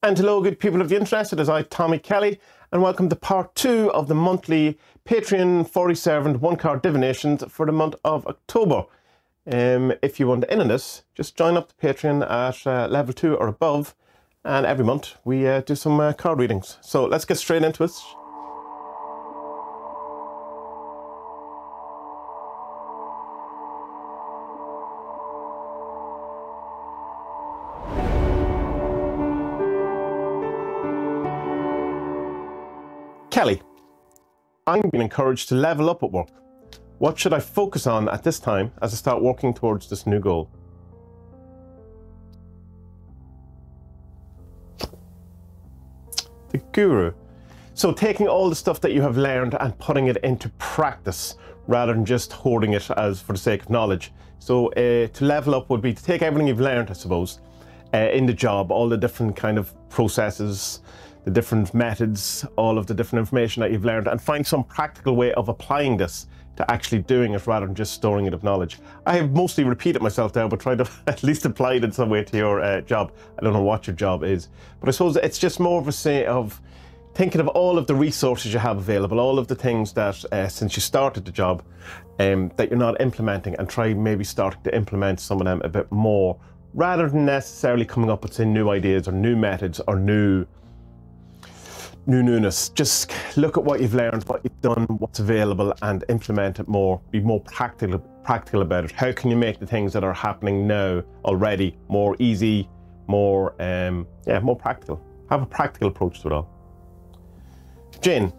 And hello, good people of the internet. It is I, Tommy Kelly, and welcome to part 2 of the monthly Patreon 47 one-card divinations for the month of October. If you want to in on this, just join up the Patreon at level 2 or above, and every month we do some card readings. So let's get straight into it. Kelly, I'm being encouraged to level up at work. What should I focus on at this time as I start working towards this new goal? The Guru. So taking all the stuff that you have learned and putting it into practice rather than just hoarding it as for the sake of knowledge. So to level up would be to take everything you've learned, I suppose, in the job, all the different kind of processes, the different methods, all of the different information that you've learned, and find some practical way of applying this to actually doing it rather than just storing it of knowledge. I have mostly repeated myself now, but try to at least apply it in some way to your job. I don't know what your job is, but I suppose it's just more of a say of thinking of all of the resources you have available, all of the things that since you started the job that you're not implementing, and try maybe starting to implement some of them a bit more rather than necessarily coming up with say new ideas or new methods or newness. Just look at what you've learned, what you've done, what's available, and implement it more. Be more practical about it. How can you make the things that are happening now already more easy, more more practical? Have a practical approach to it all. Jane,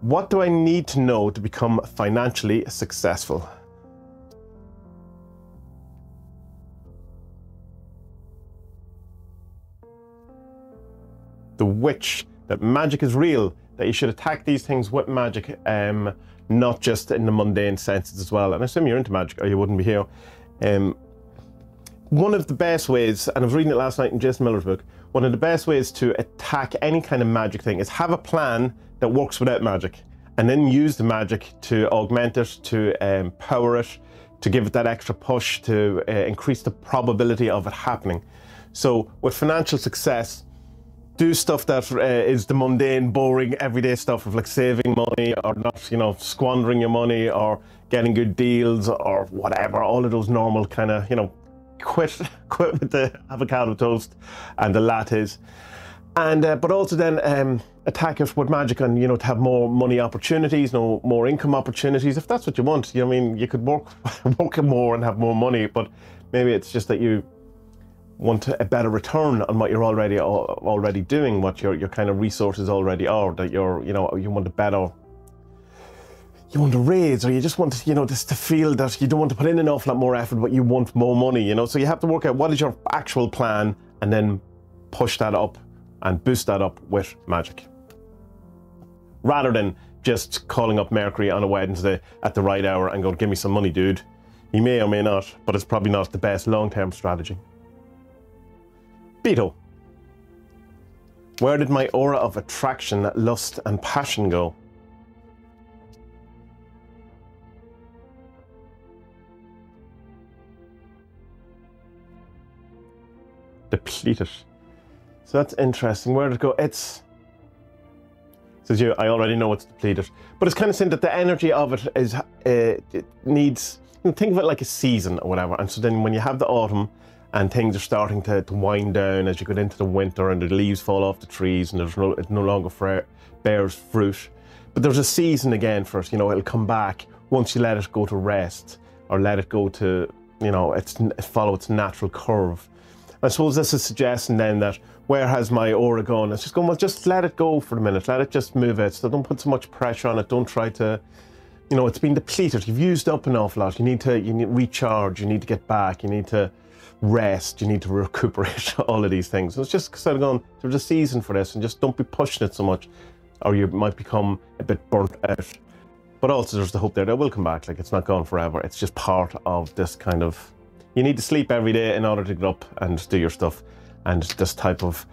what do I need to know to become financially successful? The Witch. That magic is real, that you should attack these things with magic, not just in the mundane senses as well. And I assume you're into magic or you wouldn't be here. One of the best ways, and I was reading it last night in Jason Miller's book, one of the best ways to attack any kind of magic thing is have a plan that works without magic, and then use the magic to augment it, to power it, to give it that extra push, to increase the probability of it happening. So with financial success, do stuff that is the mundane, boring, everyday stuff of like saving money or not, you know, squandering your money or getting good deals or whatever. All of those normal kind of, you know, quit with the avocado toast and the lattes, and but also then attack it with magic and, you know, to have more money opportunities, more income opportunities, if that's what you want. You know, I mean, you could work more and have more money, but maybe it's just that you want a better return on what you're already doing, what your kind of resources already are, that you want to raise, or you just want to, you know, just to feel that you don't want to put in an awful lot more effort, but you want more money, you know. So you have to work out what is your actual plan and then push that up and boost that up with magic. Rather than just calling up Mercury on a Wednesday at the right hour and going, give me some money, dude. He may or may not, but it's probably not the best long-term strategy. Beto, where did my aura of attraction, lust, and passion go? Depleted. So that's interesting. Where did it go? It's, says you, I already know it's depleted, but it's kind of saying that the energy of it is, it needs, you know, think of it like a season or whatever. And so then when you have the autumn, and things are starting to wind down as you get into the winter and the leaves fall off the trees and it no longer bears fruit. But there's a season again for it, you know, it'll come back once you let it go to rest or let it go to, you know, follow its natural curve. I suppose this is suggesting then that where has my aura gone? It's just going, well, just let it go for a minute, let it just move it. So don't put so much pressure on it, don't try to, you know, it's been depleted, you've used up an awful lot, you need to recharge, you need to get back, you need to rest, you need to recuperate, all of these things. So it's just sort of going, there's a season for this, and just don't be pushing it so much or you might become a bit burnt out. But also there's the hope there that it will come back, like it's not gone forever. It's just part of this kind of, you need to sleep every day in order to get up and do your stuff. And this type of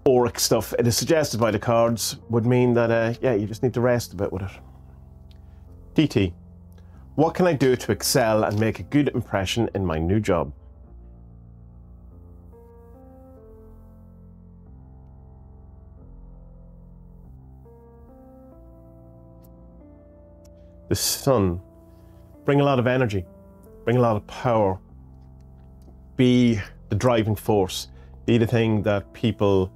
auric stuff, it is suggested by the cards, would mean that, yeah, you just need to rest a bit with it. DT, what can I do to excel and make a good impression in my new job? the sun. Bring a lot of energy, bring a lot of power. Be the driving force. Be the thing that people,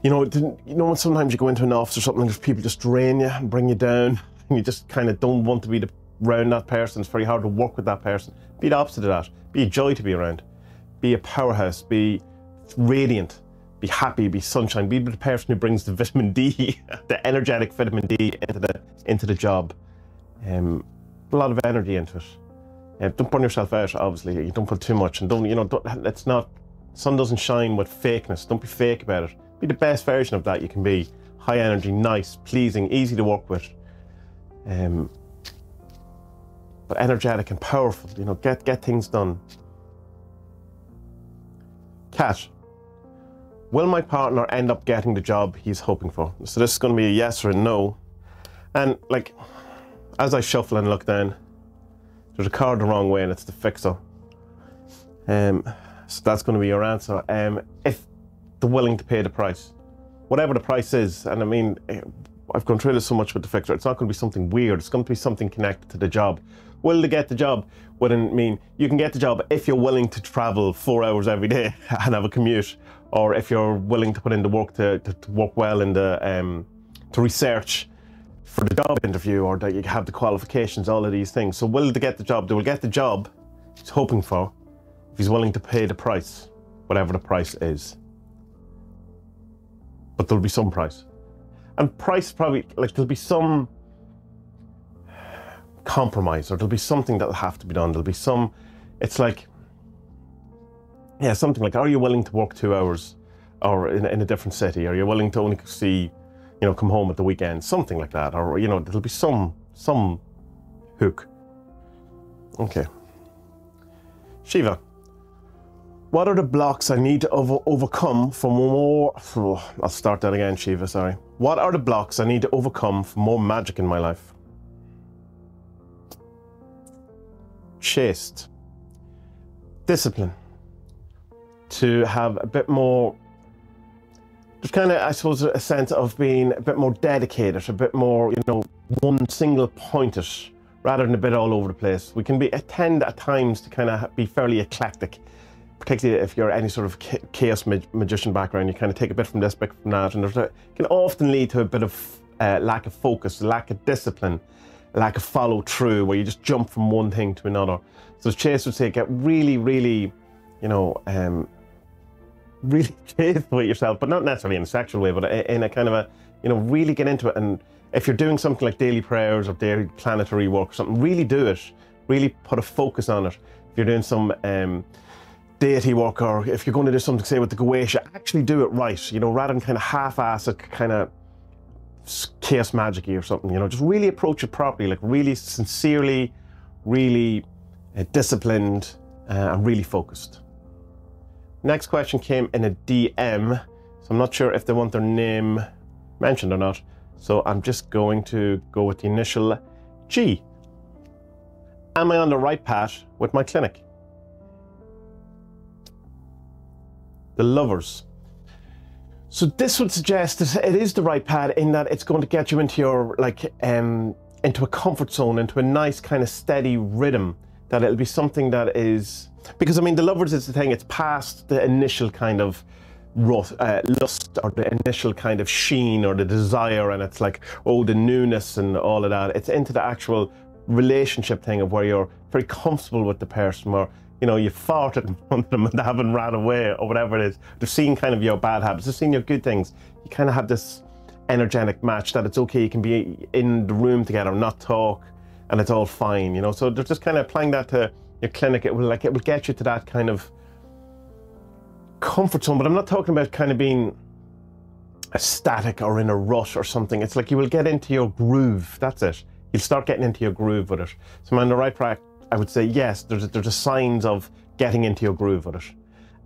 when sometimes you go into an office or something and there's people just drain you and bring you down, and you just kind of don't want to be around that person. It's very hard to work with that person. Be the opposite of that. Be a joy to be around. Be a powerhouse. Be radiant. Be happy. Be sunshine. Be the person who brings the vitamin D, the energetic vitamin D into the job. Put a lot of energy into it. Don't burn yourself out. Obviously, you don't put too much, and sun doesn't shine with fakeness. Don't be fake about it. Be the best version of that you can be. High energy, nice, pleasing, easy to work with. But energetic and powerful. Get things done. Cat. Will my partner end up getting the job he's hoping for? So this is going to be a yes or a no. And as I shuffle and look down, there's a card the wrong way and it's the fixer. So that's going to be your answer. If they're willing to pay the price, whatever the price is, and I mean, I've gone through this so much with the fixer, it's not going to be something weird, it's going to be something connected to the job. Will they get the job? Wouldn't mean you can get the job if you're willing to travel 4 hours every day and have a commute, or if you're willing to put in the work to work well in the to research for the job interview, or that you have the qualifications, all of these things. So will they get the job? They will get the job he's hoping for if he's willing to pay the price, whatever the price is. But there'll be some price. And price probably, there'll be some compromise, or there'll be something that'll have to be done. There'll be some, something like, are you willing to work 2 hours or in a different city? Are you willing to only see, come home at the weekend? Something like that. Or, there'll be some hook. Okay. Shiva. What are the blocks I need to overcome for more... I'll start that again, Shiva, sorry. What are the blocks I need to overcome for more magic in my life? Chaste. Discipline. To have a bit more... There's kind of, I suppose, a sense of being a bit more dedicated, a bit more, one single pointed, rather than a bit all over the place. We can tend at times to kind of be fairly eclectic, particularly if you're any sort of chaos magician background. You kind of take a bit from this, bit from that, and it can often lead to a bit of lack of focus, lack of discipline, lack of follow through, where you just jump from one thing to another. So Chase would say, get really, really, really chaste with yourself, but not necessarily in a sexual way, but in a kind of really get into it. And if you're doing something like daily prayers or daily planetary work or something, really do it. Really put a focus on it. If you're doing some deity work, or if you're going to do something, say with the Goetia, actually do it right, rather than kind of half-ass it, kind of chaos magic-y or something, just really approach it properly, really sincerely, really disciplined, and really focused. Next question came in a DM, so I'm not sure if they want their name mentioned or not, so I'm just going to go with the initial G. Am I on the right path with my clinic? The Lovers. So this would suggest that it is the right path, in that it's going to get you into your, into a comfort zone, into a nice kind of steady rhythm, that it'll be something that is... Because, I mean, the Lovers is the thing, it's past the initial kind of lust, or the initial kind of sheen, or the desire, and it's like, oh, the newness and all of that. It's into the actual relationship thing of where you're very comfortable with the person, where, you farted in front of them and they haven't ran away, or whatever it is. They've seen kind of your bad habits, they've seen your good things. You kind of have this energetic match that it's okay, you can be in the room together, not talk, and it's all fine, So they're just kind of applying that to your clinic. It will get you to that kind of comfort zone, but I'm not talking about kind of being ecstatic or in a rush or something. It's like you will get into your groove, that's it. You'll start getting into your groove with it. So I'm on the right track. I would say yes, there's a signs of getting into your groove with it,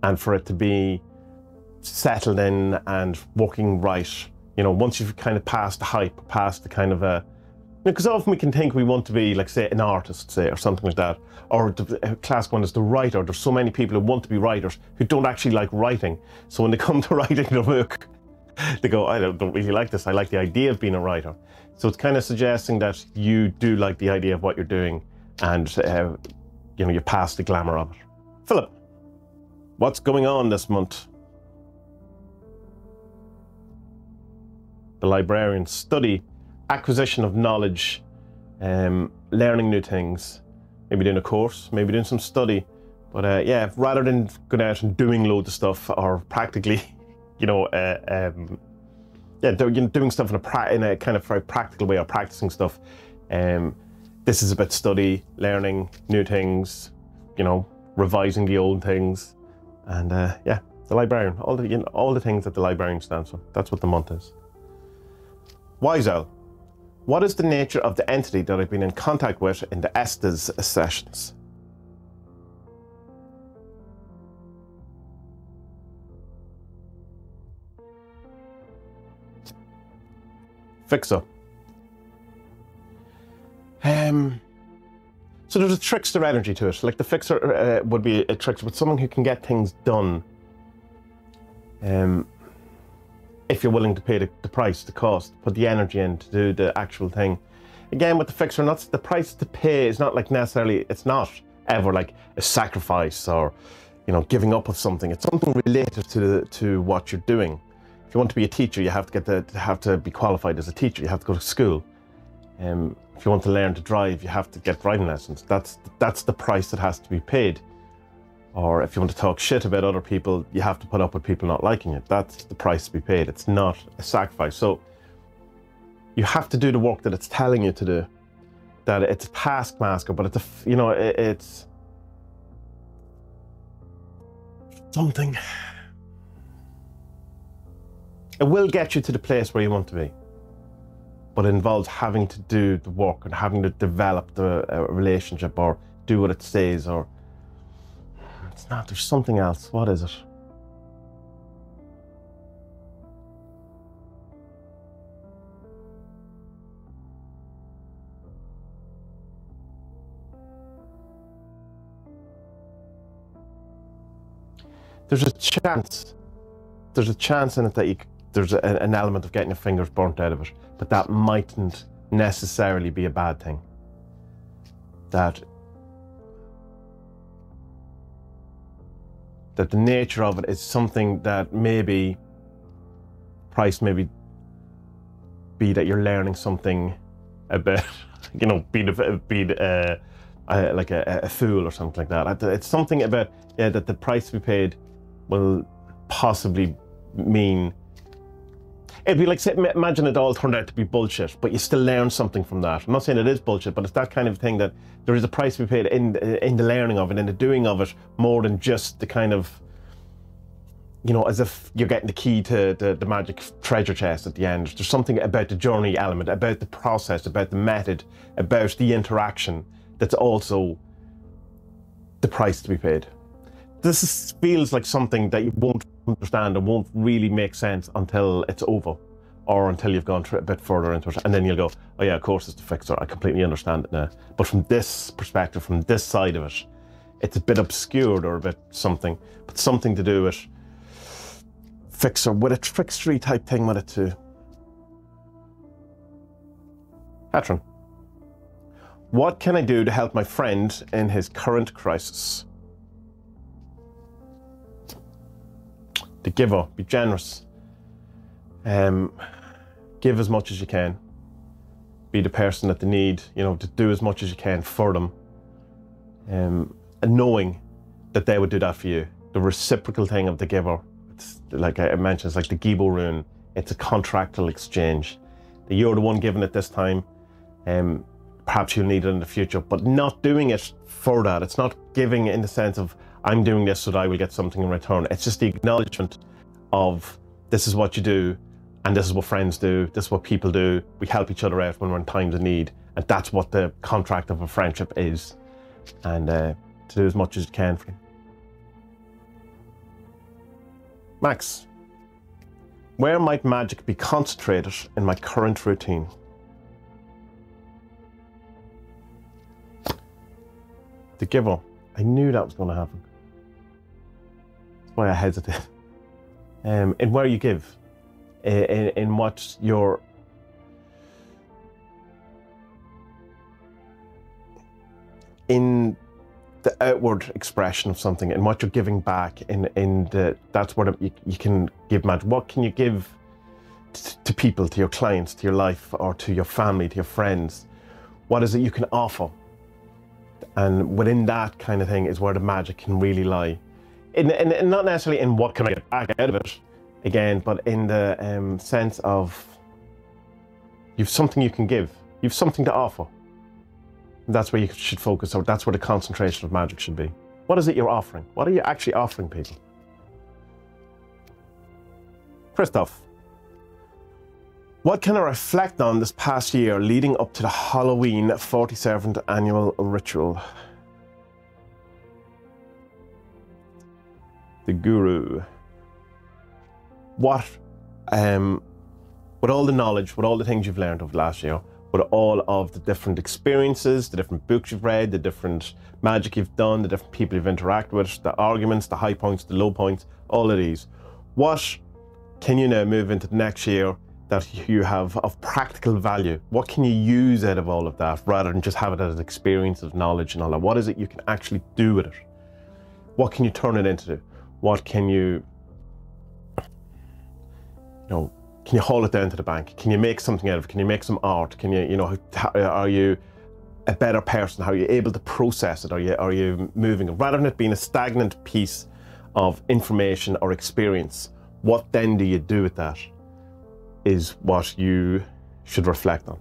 and for it to be settled in and working right, once you've kind of passed the hype, past the kind of because often we can think we want to be, like, say, an artist, say, or something like that, or the classic one is the writer. There's so many people who want to be writers who don't actually like writing, so when they come to writing the book, They go, I don't really like this. I like the idea of being a writer. So it's kind of suggesting that you do like the idea of what you're doing, and you know, you pass the glamour of it. Philip, what's going on this month? The librarian: study, acquisition of knowledge, learning new things, maybe doing a course, maybe doing some study. But yeah, rather than going out and doing loads of stuff, or practically, you know, yeah, doing stuff in a kind of very practical way, or practicing stuff. This is about study, learning new things, you know, revising the old things, and yeah, the librarian, all the, you know, all the things that the librarian stands for. That's what the month is. Wise Owl: what is the nature of the entity that I've been in contact with in the Estes sessions? Fixer. So there's a trickster energy to it. Like the fixer would be a trickster, but someone who can get things done. If you're willing to pay the price, the cost, put the energy in to do the actual thing. Again, with the fixer, not the price to pay is not like necessarily, it's not ever like a sacrifice or, you know, giving up of something. It's something related to what you're doing. If you want to be a teacher, you have to be qualified as a teacher. You have to go to school. If you want to learn to drive, you have to get driving lessons. That's the price that has to be paid. Or if you want to talk shit about other people, you have to put up with people not liking it. That's the price to be paid. It's not a sacrifice. So you have to do the work that it's telling you to do. That it's a taskmaster, but it's a, you know, it's something. It will get you to the place where you want to be, but it involves having to do the work and having to develop the relationship, or do what it says, or it's not, there's something else. What is it? There's a chance in it that there's an element of getting your fingers burnt out of it, but that mightn't necessarily be a bad thing. That the nature of it is something that maybe price, maybe be that you're learning something about, you know, like a fool or something like that. It's something about, yeah, that the price to be paid will possibly mean, it'd be like, say, imagine it all turned out to be bullshit, but you still learn something from that. I'm not saying it is bullshit, but it's that kind of thing, that there is a price to be paid in the learning of it, in the doing of it, more than just the kind of, you know, as if you're getting the key to the magic treasure chest at the end. There's something about the journey element, about the process, about the method, about the interaction, that's also the price to be paid. This feels like something that you won't understand and won't really make sense until it's over, or until you've gone a bit further into it, and then you'll go, oh yeah, of course it's the fixer, I completely understand it now. But from this perspective, from this side of it, it's a bit obscured, or a bit something, but something to do with fixer, with a trickstery type thing with it too. Patron: what can I do to help my friend in his current crisis? The giver: be generous. Give as much as you can. Be the person that they need, you know, to do as much as you can for them. And knowing that they would do that for you. The reciprocal thing of the giver. It's like I mentioned, it's like the Gibo rune. It's a contractual exchange. That you're the one giving it this time. Perhaps you'll need it in the future, but not doing it for that. It's not giving in the sense of, I'm doing this so that I will get something in return. It's just the acknowledgement of, this is what you do, and this is what friends do, this is what people do. We help each other out when we're in times of need, and that's what the contract of a friendship is. And to do as much as you can for you. Max: where might magic be concentrated in my current routine? The giver: I knew that was going to happen. That's why I hesitate. In where you give. in what you're in the outward expression of something, and what you're giving back that's what you can give magic. What can you give to people, to your clients, to your life, or to your family, to your friends? What is it you can offer? And within that kind of thing is where the magic can really lie. And not necessarily in what can I get back out of it, again, but in the sense of you've something you can give, you've something to offer. That's where you should focus, or that's where the concentration of magic should be. What is it you're offering? What are you actually offering people? Christoph, what can I reflect on this past year leading up to the Halloween 47th annual ritual? The Guru. What, with all the knowledge, with all the things you've learned over the last year, with all of the different experiences, the different books you've read, the different magic you've done, the different people you've interacted with, the arguments, the high points, the low points, all of these. What can you now move into the next year that you have of practical value? What can you use out of all of that rather than just have it as an experience of knowledge and all that? What is it you can actually do with it? What can you turn it into? What can you, can you haul it down to the bank? Can you make something out of it? Can you make some art? Can you, are you a better person? How are you able to process it? Are you moving it? Rather than it being a stagnant piece of information or experience, what then do you do with that is what you should reflect on.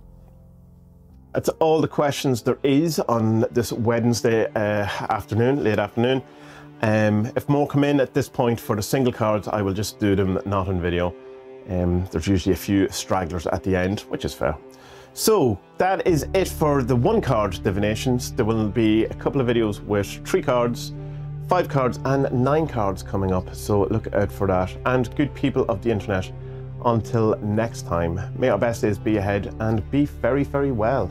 That's all the questions there is on this Wednesday afternoon, late afternoon. If more come in at this point for the single cards, I will just do them not on video. There's usually a few stragglers at the end, which is fair. So that is it for the 1 card divinations. There will be a couple of videos with 3 cards, 5 cards and 9 cards coming up. So look out for that. And good people of the internet, until next time, may our best days be ahead and be very, very well.